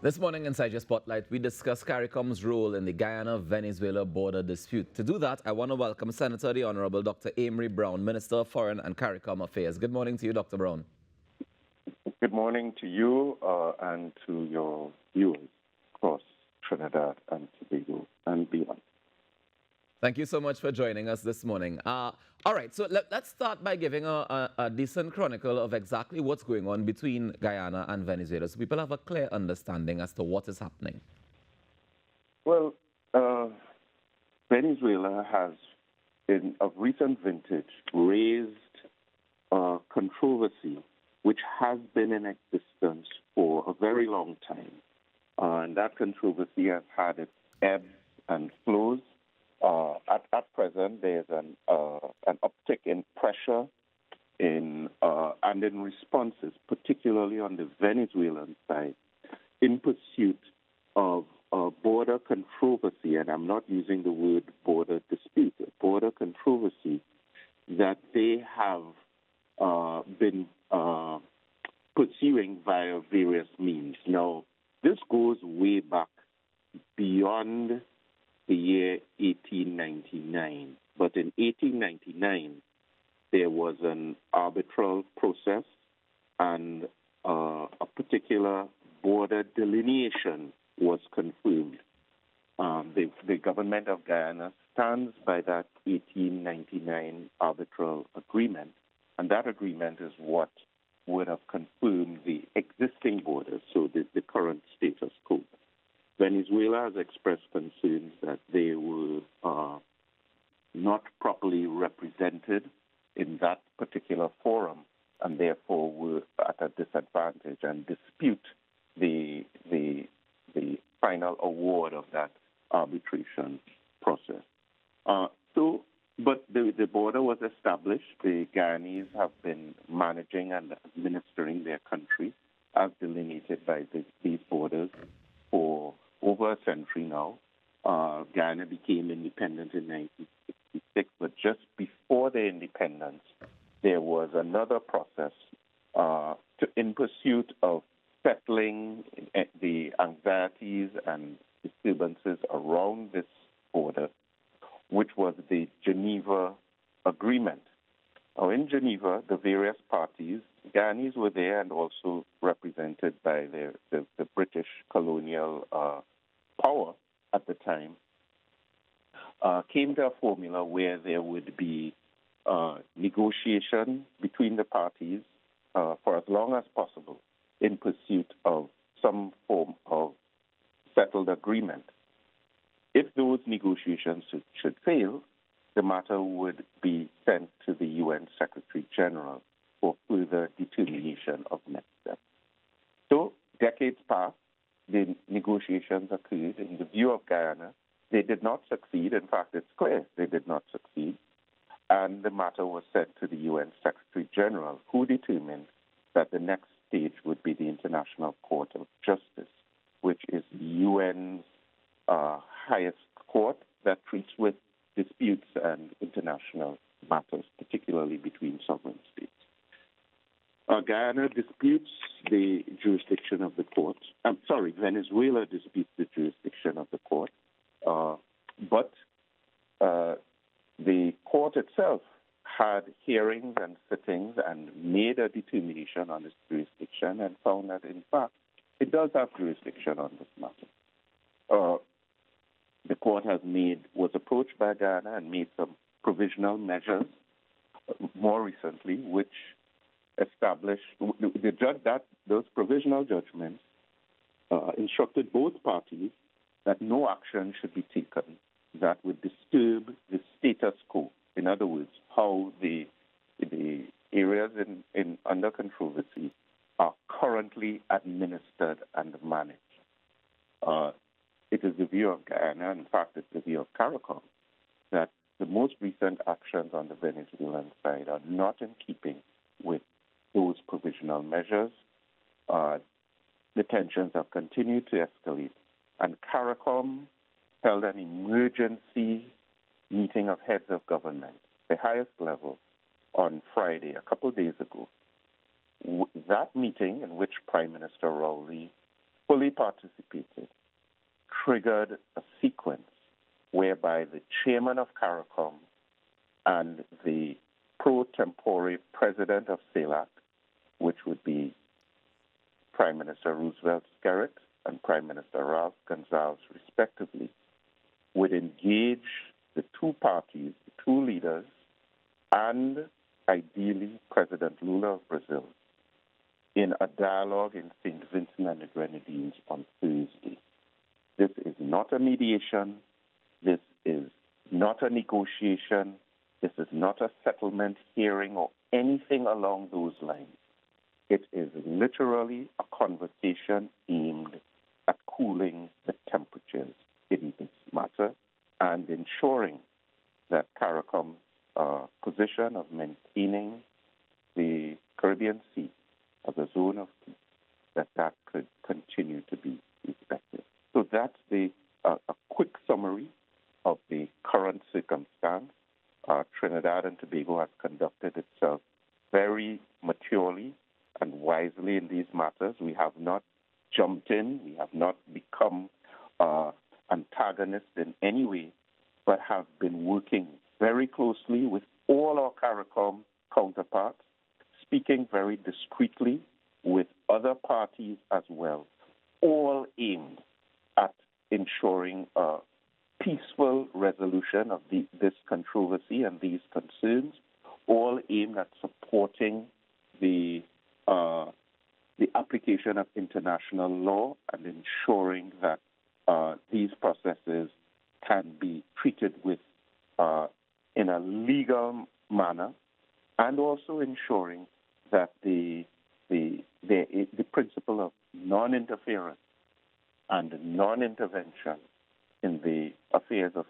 This morning inside your spotlight, we discuss CARICOM's role in the Guyana-Venezuela border dispute. To do that, I want to welcome Senator the Honorable Dr. Amery Browne, Minister of Foreign and Caricom Affairs. Good morning to you, Dr. Browne. Good morning to you and to your viewers across Trinidad and Tobago and beyond. Thank you so much for joining us this morning. All right, so let's start by giving a decent chronicle of exactly what's going on between Guyana and Venezuela so people have a clear understanding as to what is happening. Well, Venezuela has, of recent vintage, raised a controversy which has been in existence for a very long time. And that controversy has had its ebbs and flows. At present, there's an uptick in pressure and in responses, particularly on the Venezuelan side, in pursuit of border controversy, and I'm not using the word border dispute, border controversy that they have been pursuing via various means. Now, this goes way back beyond the year 1899. But in 1899, there was an arbitral process and a particular border delineation was confirmed. The government of Guyana stands by that 1899 arbitral agreement, and that agreement is what would have confirmed the existing borders, so the current status quo. Venezuela has expressed concerns that they were not properly represented in that particular forum and therefore were at a disadvantage and dispute the final award of that arbitration process. But the border was established. The Guyanese have been managing and administering their country as delineated by these borders for over a century now. Guyana became independent in 1966, but just before their independence, there was another process in pursuit of settling the anxieties and disturbances around this border, which was the Geneva Agreement. Now, in Geneva, the various parties, Guyanese were there and also represented by the British colonial power at the time, came to a formula where there would be negotiation between the parties for as long as possible in pursuit of some form of settled agreement. If those negotiations should fail, the matter would be sent to the UN Secretary General for further determination of next steps. So, decades passed, the negotiations occurred. In the view of Guyana, they did not succeed. In fact, it's clear they did not succeed. And the matter was sent to the UN Secretary General, who determined that the next stage would be the International Court of Justice, which is the UN's highest court that treats with disputes and international matters, particularly between sovereign states. Guyana disputes the jurisdiction of the court. Venezuela disputes the jurisdiction of the court. But the court itself had hearings and sittings and made a determination on its jurisdiction and found that, in fact, it does have jurisdiction on this matter. The court was approached by Guyana and made some provisional measures more recently, which established those provisional judgments instructed both parties that no action should be taken that would disturb the status quo. In other words, how the areas under controversy are currently administered and managed. It is the view of Guyana, in fact, it's the view of CARICOM, that the most recent actions on the Venezuelan side are not in keeping with those provisional measures. The tensions have continued to escalate, and CARICOM held an emergency meeting of heads of government, the highest level, on Friday, a couple of days ago. That meeting, in which Prime Minister Rowley fully participated, triggered a sequence whereby the chairman of CARICOM and the pro tempore president of CELAC, which would be Prime Minister Roosevelt Skerrit and Prime Minister Ralph Gonsalves, respectively, would engage the two parties, the two leaders, and ideally President Lula of Brazil, in a dialogue in St. Vincent and the Grenadines on Thursday. This is not a mediation. This is not a negotiation. This is not a settlement hearing or anything along those lines. It is literally a conversation aimed at cooling the temperatures in this matter and ensuring that CARICOM's position of maintaining the Caribbean Sea as a zone of peace, that could continue to be effective. So that's a quick summary of the current circumstance. Trinidad and Tobago has conducted itself very maturely and wisely in these matters. We have not jumped in. We have not become antagonists in any way, but have been working very closely with all our CARICOM counterparts, speaking very discreetly with other parties as well, all aimed at ensuring a peaceful resolution of this controversy and these concerns, all aimed at supporting the application of international law and ensuring that these processes can be treated with in a legal manner, and also ensuring that the principle of non-interference and non-intervention in the affairs of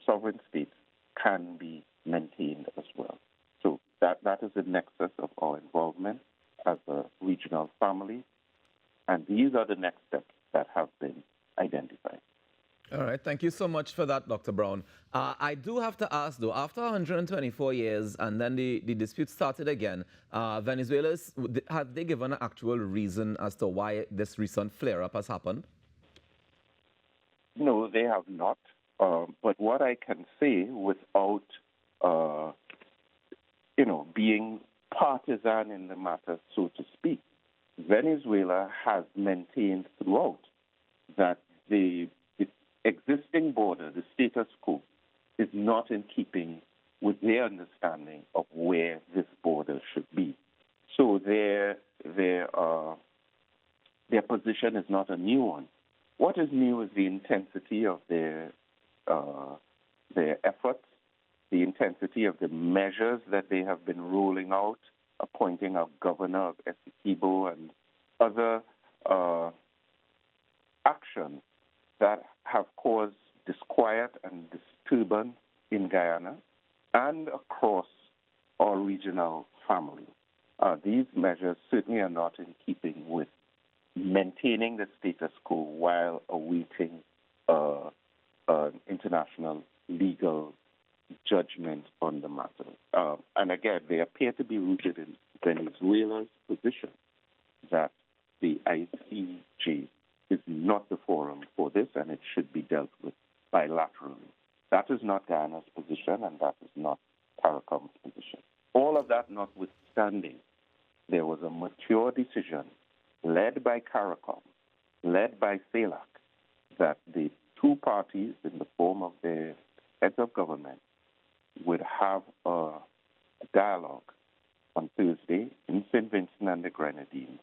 sovereign states can be maintained as well. So that is the nexus of our involvement as a regional family, and these are the next steps that have been identified. All right. Thank you so much for that, Dr. Browne. I do have to ask, though, after 124 years and then the dispute started again, Venezuela, have they given an actual reason as to why this recent flare-up has happened? No, they have not. But what I can say without, being partisan in the matter, so to speak, Venezuela has maintained throughout that the existing border, the status quo, is not in keeping with their understanding of where this border should be. So their position is not a new one. What is new is the intensity of their efforts, the intensity of the measures that they have been rolling out, appointing a governor of Esequibo and other actions that have caused disquiet and disturbance in Guyana and across our regional family. These measures certainly are not in keeping with maintaining the status quo while awaiting international legal judgment on the matter. And again, they appear to be rooted in Venezuela's position that the ICJ is not the forum for this, and it should be dealt with bilaterally. That is not Guyana's position, and that is not CARICOM's position. All of that notwithstanding, there was a mature decision led by CARICOM, led by CELAC, that the two parties, in the form of the heads of government, would have a dialogue on Thursday in St. Vincent and the Grenadines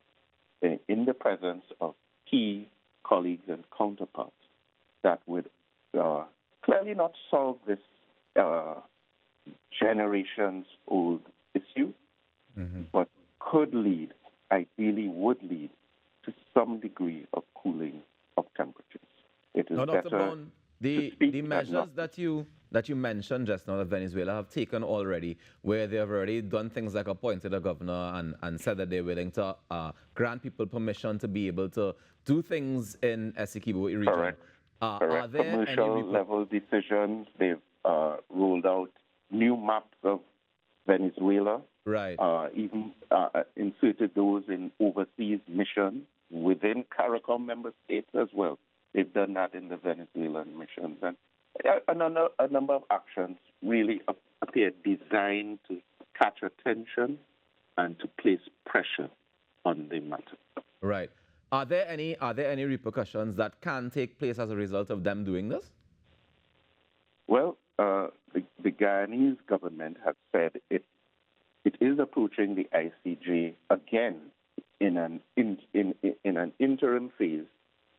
in the presence of key colleagues and counterparts that would clearly not solve this generations-old issue, but could lead, ideally would lead, to some degree of cooling of temperatures. It is Dr. Browne, the measures that you mentioned just now that Venezuela have taken already, where they have already done things like appointed a governor and said that they're willing to grant people permission to be able to do things in Esequibo region. Correct. Are there commercial level decisions? They've rolled out new maps of Venezuela. Right. Even inserted those in overseas missions. within CARICOM member states as well. They've done that in the Venezuelan missions. And a number of actions really appear designed to catch attention and to place pressure on the matter. Right. Are there any repercussions that can take place as a result of them doing this? Well, the Guyanese government has said it is approaching the ICJ again in an interim phase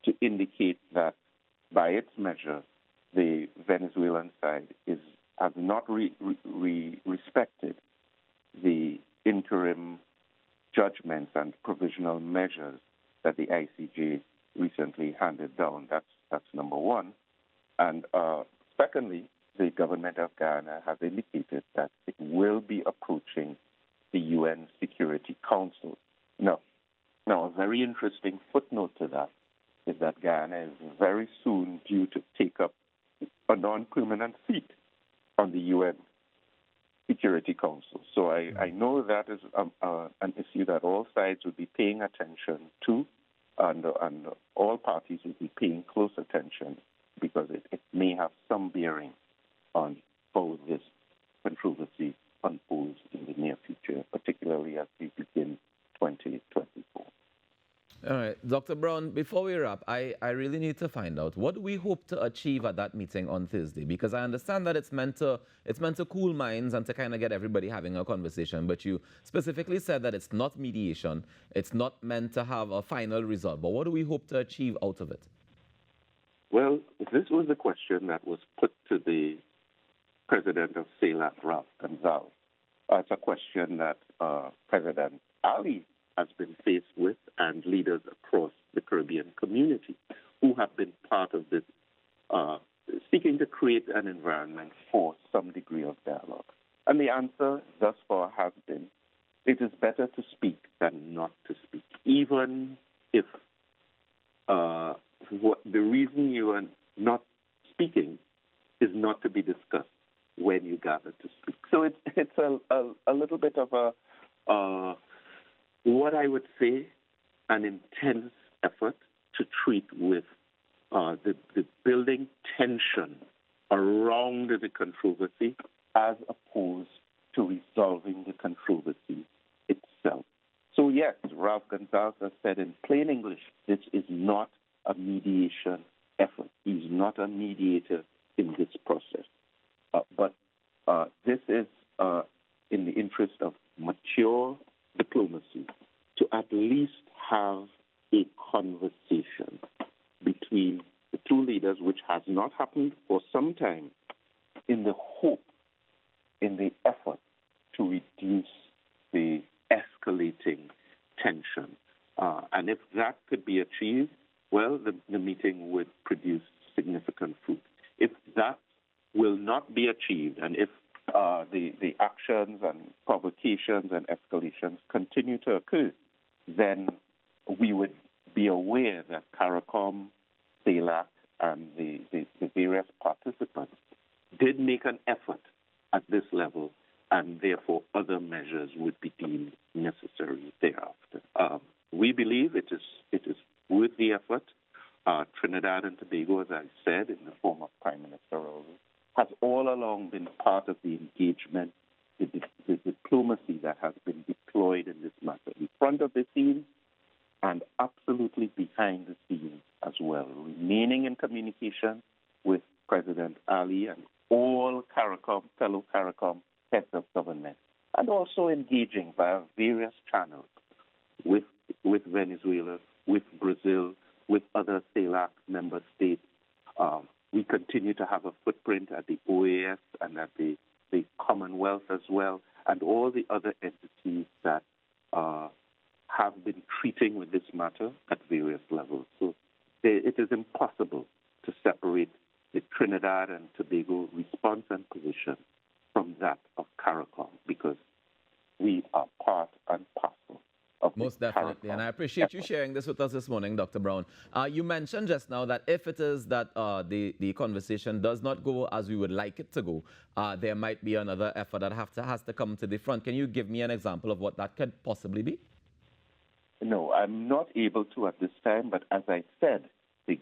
to indicate that, by its measure, the Venezuelan side has not respected the interim judgments and provisional measures that the ICJ recently handed down. That's number one. And secondly, the government of Guyana has indicated that it will be approaching the UN Security Council. Now, a very interesting footnote to that is that Guyana is very soon due to take up a non-permanent seat on the UN Security Council. So I know that is an issue that all sides will be paying attention to, and all parties will be paying close attention, because it may have some bearing on how this controversy unfolds in the near future, particularly as we begin 2024. All right, Dr. Browne, before we wrap, I really need to find out, what do we hope to achieve at that meeting on Thursday? Because I understand that it's meant to cool minds and to kind of get everybody having a conversation, but you specifically said that it's not mediation, it's not meant to have a final result. But what do we hope to achieve out of it? Well, this was a question that was put to the president of CELAC, Ralph Gonzalez. It's a question that President Ali has been faced with, and leaders across the Caribbean community who have been part of this, seeking to create an environment for some degree of dialogue. And the answer thus far has been, it is better to speak than not to speak, even if the reason you are not speaking is not to be discussed when you gather to speak. So it's a little bit of a what I would say, an intense effort to treat with the building tension around the controversy, as opposed to resolving the controversy itself. So yes, Ralph Gonzalez has said in plain English, this is not a mediation effort. He's not a mediator in this process. But this is in the interest of mature diplomacy, to at least have a conversation between the two leaders, which has not happened for some time, in the hope, in the effort to reduce the escalating tension. And if that could be achieved, well, the meeting would produce significant fruit. If that will not be achieved, and if the actions and provocations and escalations continue to occur, then we would be aware that CARICOM, CELAC, and the various participants did make an effort at this level, and therefore other measures would be deemed necessary thereafter. We believe it is worth the effort. Trinidad and Tobago, as I said, in the form of Prime Minister Raul, has all along been part of the engagement, the diplomacy that has been deployed in this matter, in front of the scenes and absolutely behind the scenes as well, remaining in communication with President Ali and all fellow CARICOM heads of government, and also engaging via various channels with Venezuela, with Brazil, with other CELAC member states. We continue to have a footprint at the OAS and at the Commonwealth as well, and all the other entities that have been treating with this matter at various levels. So it is impossible to separate the Trinidad and Tobago response and position from that of CARICOM, because we are part and parcel of most definitely, and I appreciate you sharing this with us this morning, Dr. Browne. You mentioned just now that if it is that the conversation does not go as we would like it to go, there might be another effort that has to come to the front. Can you give me an example of what that could possibly be? No, I'm not able to at this time, but as I said, the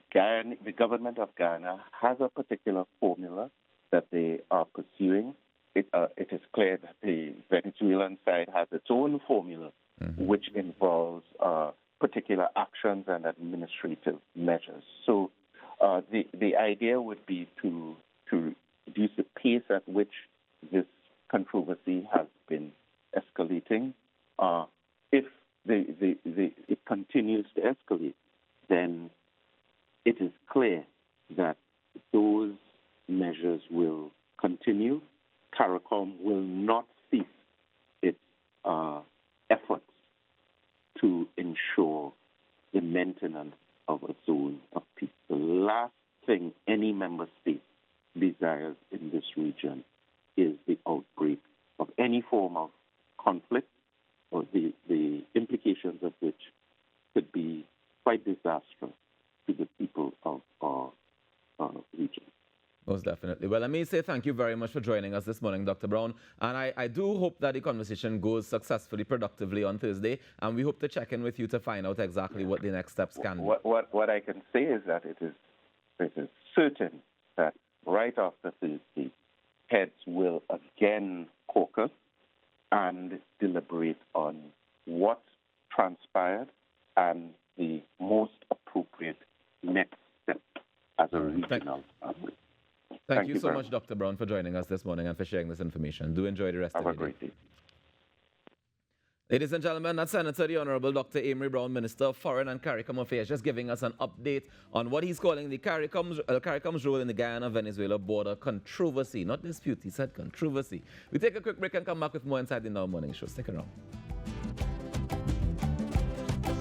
government of Ghana has a particular formula that they are pursuing. It is clear that the Venezuelan side has its own formula, which involves particular actions and administrative measures. So the idea would be to reduce the pace at which this controversy has been escalating. If it continues to escalate, then it is clear that those measures will continue. CARICOM will not cease its efforts to ensure the maintenance of a zone of peace. The last thing any member state desires in this region is the outbreak of any form of conflict, or the implications of which could be quite disastrous to the people of our region. Most definitely. Well, let me say thank you very much for joining us this morning, Dr. Browne. And I do hope that the conversation goes successfully, productively on Thursday. And we hope to check in with you to find out exactly what the next steps can be. What I can say is that it is certain that right after Thursday, heads will again caucus and deliberate on what transpired and the most appropriate next step as a regional outbreak. Thank you so much, Dr. Browne, for joining us this morning and for sharing this information. Do enjoy the rest of your day. Have a great day. Ladies and gentlemen, that's Senator the Honorable Dr. Amery Browne, Minister of Foreign and Caricom Affairs, just giving us an update on what he's calling the CARICOM's role in the Guyana-Venezuela border controversy. Not dispute, he said controversy. We take a quick break and come back with more inside the Now Morning Show. Stick around.